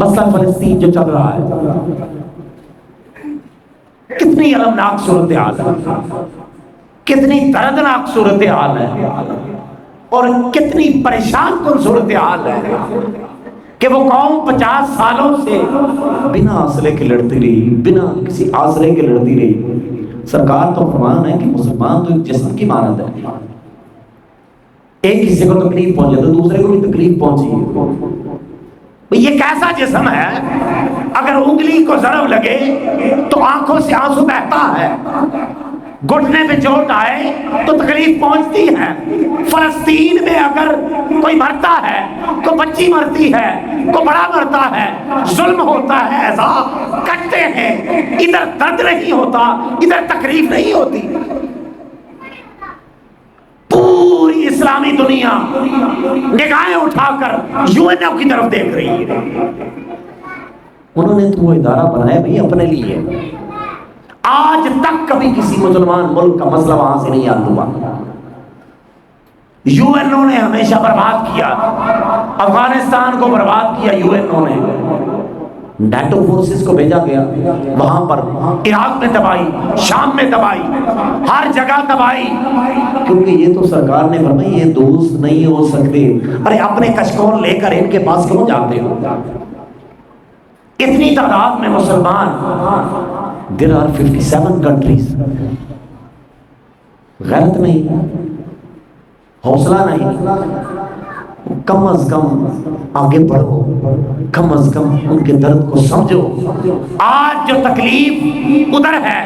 مسئلہ فلسطین جو چل رہا ہے، کتنی المناک صورتحال ہے، کتنی دردناک صورتحال ہے، اور کتنی پریشان کن صورتحال ہے کہ وہ قوم 50 سالوں سے بنا آسرے کے لڑتی رہی، بنا کسی آسرے کے لڑتی رہی۔ سرکار تو فرمان ہے کہ مسلمان تو ایک جسم کی مانند ہے، ایک کسی کو تکلیف پہنچے تو دوسرے کو بھی تکلیف پہنچی۔ یہ کیسا جسم ہے، اگر انگلی کو ضرب لگے تو آنکھوں سے آنسو بہتا ہے، گھٹنے پہ چوٹ آئے تو تکلیف پہنچتی ہے۔ فلسطین میں اگر کوئی مرتا ہے، کوئی بچی مرتی ہے، کوئی بڑا مرتا ہے، ظلم ہوتا ہے، عذاب کٹتے ہیں، ادھر درد نہیں ہوتا، ادھر تکلیف نہیں ہوتی۔ پوری اسلامی دنیا نگاہیں اٹھا کر یو این او کی طرف دیکھ رہی ہے۔ انہوں نے تو وہ ادارہ بنایا بھئی اپنے لیے، آج تک کبھی کسی مسلمان ملک کا مسئلہ وہاں سے نہیں حل ہوا۔ یو این او نے ہمیشہ برباد کیا، افغانستان کو برباد کیا یو این او نے، نیٹو فورسز کو بھیجا گیا، وہاں پر عراق میں تباہی، شام میں تباہی، ہر جگہ تباہی، کیونکہ یہ تو سرکار نے فرمایا یہ دوست نہیں ہو سکتے۔ ارے اپنے کشکول لے کر ان کے پاس کیوں جاتے ہو؟ اتنی تعداد میں مسلمان، there are 57 countries، غیرت نہیں، حوصلہ نہیں، کم از کم آگے بڑھو، کم از کم ان کے درد کو سمجھو۔ آج جو تکلیف ادھر ہے،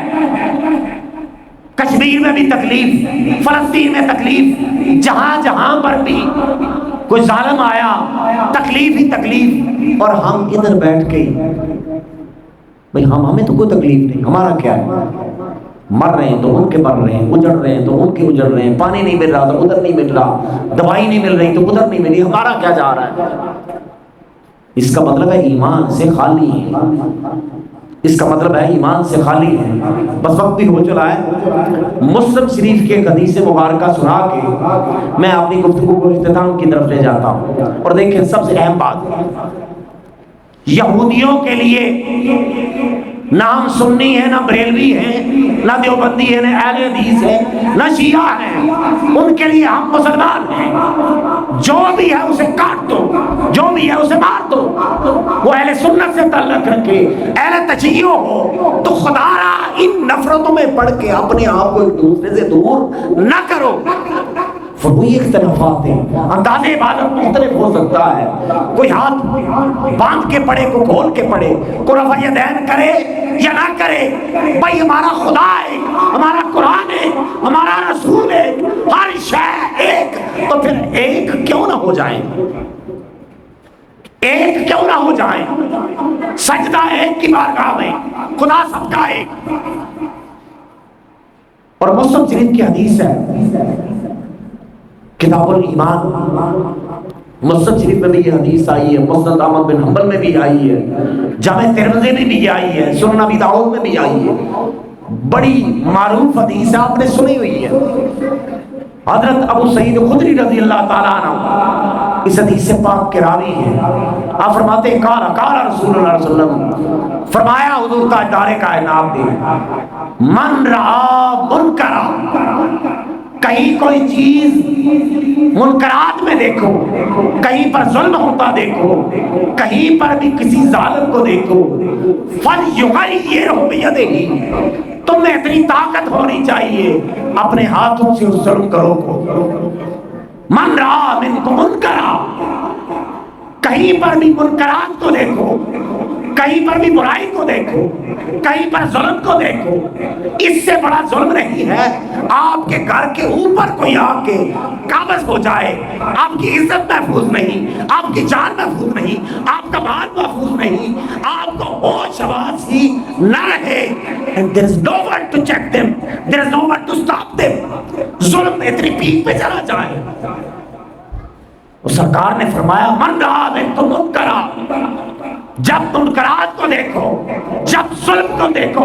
کشمیر میں بھی تکلیف، فلسطین میں تکلیف، جہاں جہاں پر بھی کوئی ظالم آیا تکلیف ہی تکلیف، اور ہم ادھر بیٹھ کے بھئی ہمیں تو کوئی تکلیف نہیں، ہمارا کیا ہے؟ مر رہے ہیں تو ان کے مر رہے ہیں، اجڑ رہے ہیں تو ان کے اجڑ رہے ہیں، پانی نہیں مل رہا تو ادھر نہیں مل رہا، دوائی نہیں مل رہی تو ادھر نہیں ملی، ہمارا کیا جا رہا ہے؟ اس کا مطلب ہے ایمان سے خالی ہے، اس کا مطلب ہے ایمان سے خالی ہے۔ بس وقت بھی ہو چلا ہے، مسلم شریف کے حدیث مبارکہ سنا کے میں اپنی گفتگو کو اختتام کی طرف لے جاتا ہوں۔ اور دیکھیں سب سے اہم بات، یہودیوں کے لیے نہ ہم سنی ہیں، نہ بریلوی ہیں، نہ دیوبندی ہیں، نہ اہل حدیث ہیں، نہ شیعہ ہیں، ان کے لیے ہم مسلمان ہیں۔ جو بھی ہے اسے کاٹ دو، جو بھی ہے اسے مار دو، وہ اہل سنت سے تعلق رکھے، اہل تشیع ہو، تو خدا را ان نفرتوں میں پڑھ کے اپنے آپ کو ایک دوسرے سے دور نہ کرو۔ وہی اختلافات ہیں، انداز عبادت مختلف ہو سکتا ہے، کوئی ہاتھ باندھ کے پڑھے، کوئی کھول کے پڑھے، کوئی رفع یدین کرے یا نہ کرے، بھائی ہمارا خدا ہے، ہمارا قرآن ہے، ہمارا رسول ہے، ہر شے ایک، تو پھر ایک کیوں نہ ہو جائیں، ایک کیوں نہ ہو جائیں، سجدہ ایک کی بارگاہ میں، خدا سب کا ایک۔ اور مسلم شریف کی حدیث ہے کتاب الایمان، مسلم شریف میں بھی یہ حدیث آئی ہے، مسند احمد بن حنبل میں بھی آئی ہے، جامع ترمذی میں بھی آئی ہے، سنن ابی داؤد میں بھی آئی ہے، بڑی معروف حدیث آپ نے سنی ہوئی ہے۔ حضرت ابو سعید خدری رضی اللہ تعالیٰ عنہ اس حدیث پاک کے راوی ہیں۔ آپ فرماتے ہیں قال رسول اللہ صلی اللہ علیہ وسلم، فرمایا حضور تاجدار کائنات نے، من رعا منکرا، کہیں کوئی چیز منکرات میں دیکھو، کہیں پر ظلم ہوتا دیکھو، کہیں پر بھی کسی ظالم کو دیکھو، فَلْيُغَيِّرْهُ بِيَدِهِ، تم میں اتنی طاقت ہونی چاہیے اپنے ہاتھوں سے اس ظلم کرو کو۔ من رعا منکم منکرا، کہیں پر بھی منکرات کو دیکھو، کہیں پر بھی برائی کو دیکھو، کہیں پر ظلم کو دیکھو، اس سے بڑا ظلم نہیں ہے آپ کے گھر کے اوپر کوئی آ کے قابض ہو جائے، آپ کی عزت محفوظ نہیں، آپ کی جان محفوظ نہیں، آپ کا مال محفوظ نہیں، آپ کو ہوش حواس ہی نہ رہے، and there is no one to check them, there is no one to stop them، ظلم اتنی پیک پہ چلا جائے۔ اور سرکار نے فرمایا من رعا منکم منکرا، جب منکرات کو دیکھو، جب ظلم کو دیکھو،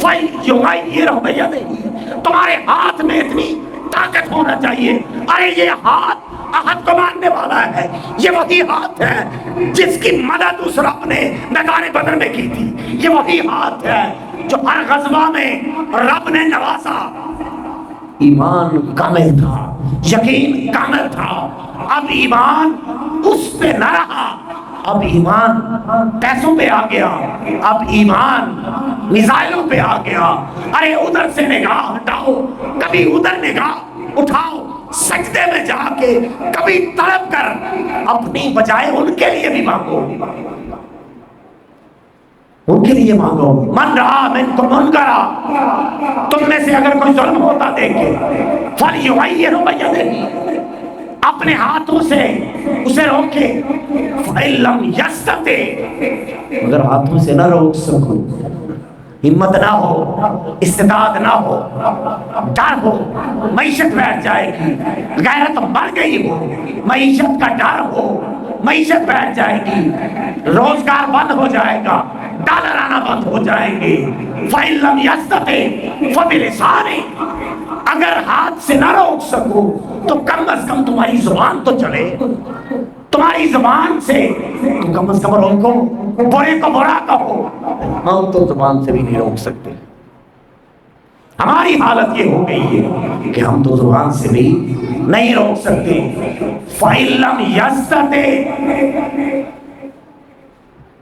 فَلْيُغَيِّرْهُ بِيَدِهِ، تمہارے ہاتھ میں اتنی طاقت ہونا چاہیے، ارے یہ ہاتھ احد کو ماننے والا ہے، یہ وہی ہاتھ ہے جس کی مدد اس رب نے میدان بدر میں کی تھی، یہ وہی ہاتھ ہے جو ہر غزوہ میں رب نے نوازا۔ ایمان کامل تھا، یقین کامل تھا، اب ایمان اس پہ نہ رہا، اب ایمان پیسوں پہ آ گیا، اب ایمان میزائلوں پہ آ گیا۔ ارے ادھر سے نگاہ ہٹاؤ، کبھی ادھر نگاہ اٹھاؤ، سجدے میں جا کے کبھی تڑپ کر اپنی بجائے ان کے لیے بھی مانگو، ان کے لیے مانگو۔ من رہا منکم منکرا، تم میں سے اگر کوئی ظلم ہوتا دیکھے فلیغیرہ بیدہ، اپنے ہاتھوں سے اسے روکے، فَإِن لَّمْ يَسْتَطِعْ، اگر ہاتھوں سے نہ روک سکو، ہمت نہ ہو، استطاعت نہ ہو، ڈر ہو، معیشت بیٹھ جائے گی، غیرت مر گئی ہو، معیشت کا ڈر ہو، معیشت بیٹھ جائے گی، روزگار بند ہو جائے گا، ڈالر آنا بند ہو جائیں گے، فَإِن لَّمْ يَسْتَطِعْ فَبِلِسَانِهِ، اگر ہاتھ سے نہ روک سکو تو کم از کم تمہاری زبان تو چلے، تمہاری زبان سے تم کم از کم روکو، برے کو برا کہو۔ ہم تو زبان سے بھی نہیں روک سکتے، ہماری حالت یہ ہو گئی ہے کہ ہم تو زبان سے بھی نہیں روک سکتے۔ فَإِن لَّمْ يَسْتَطِعْ،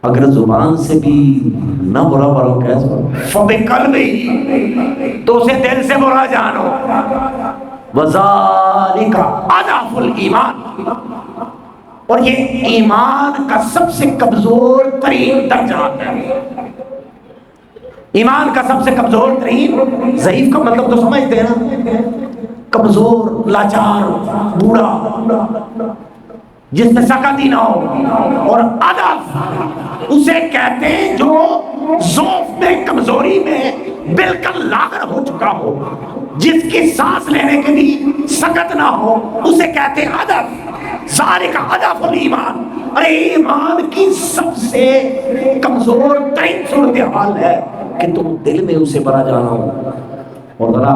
اگر زبان سے بھی نہ برا برو کیسے، فَبِقَلْبِهِ، تو اسے دل سے برا جانو، وَذَلِكَ أَضْعَفُ الْإِيمَانِ، اور یہ ایمان کا سب سے کمزور ترین درجہ ہے۔ ایمان کا سب سے کمزور ترین، ضعیف کا مطلب تو سمجھتے ہیں نا، کمزور، لاچار، بوڑھا، جس میں سکت ہی نہ ہو، اور اضعف اسے کہتے ہیں جو ضعف میں، کمزوری میں بالکل لاغر ہو چکا ہو، جس کی سانس لینے کے لیے سکت نہ ہو، اسے کہتے ہیں اضعف۔ ذالک اضعف الایمان، ارے ایمان کی سب سے کمزور ترین صورتحال ہے کہ تم دل میں اسے برا جانا ہو۔ اور ذرا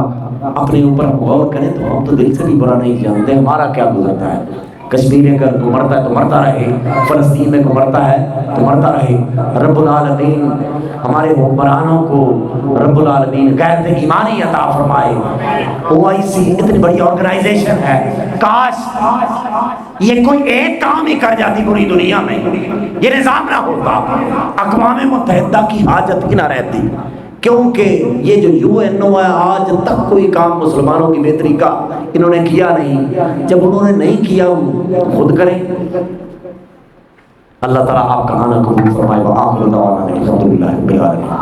اپنے اوپر غور کریں تو ہم تو دل سے بھی برا نہیں جانتے، ہمارا کیا گزرتا ہے۔ کشمیر میں اگر کوئی مرتا ہے تو مرتا رہے، فلسطین میں کوئی مرتا ہے تو مرتا رہے، رب العالمین ہمارے حکمرانوں کو رب العالمین غیرت ایمانی عطا فرمائے۔ OIC اتنی بڑی آرگنائزیشن ہے، کاش یہ کوئی ایک کام ہی کر جاتی پوری دنیا میں، یہ نظام نہ ہوتا، اقوام متحدہ کی حاجت ہی نہ رہتی، کیونکہ یہ جو UNO ہے آج تک کوئی کام مسلمانوں کی بہتری کا انہوں نے کیا نہیں۔ جب انہوں نے نہیں کیا خود کریں۔ اللہ تعالیٰ آپ کا آنا قبول فرمائے، وآخر دعوانا الحمدللہ رب العالمین۔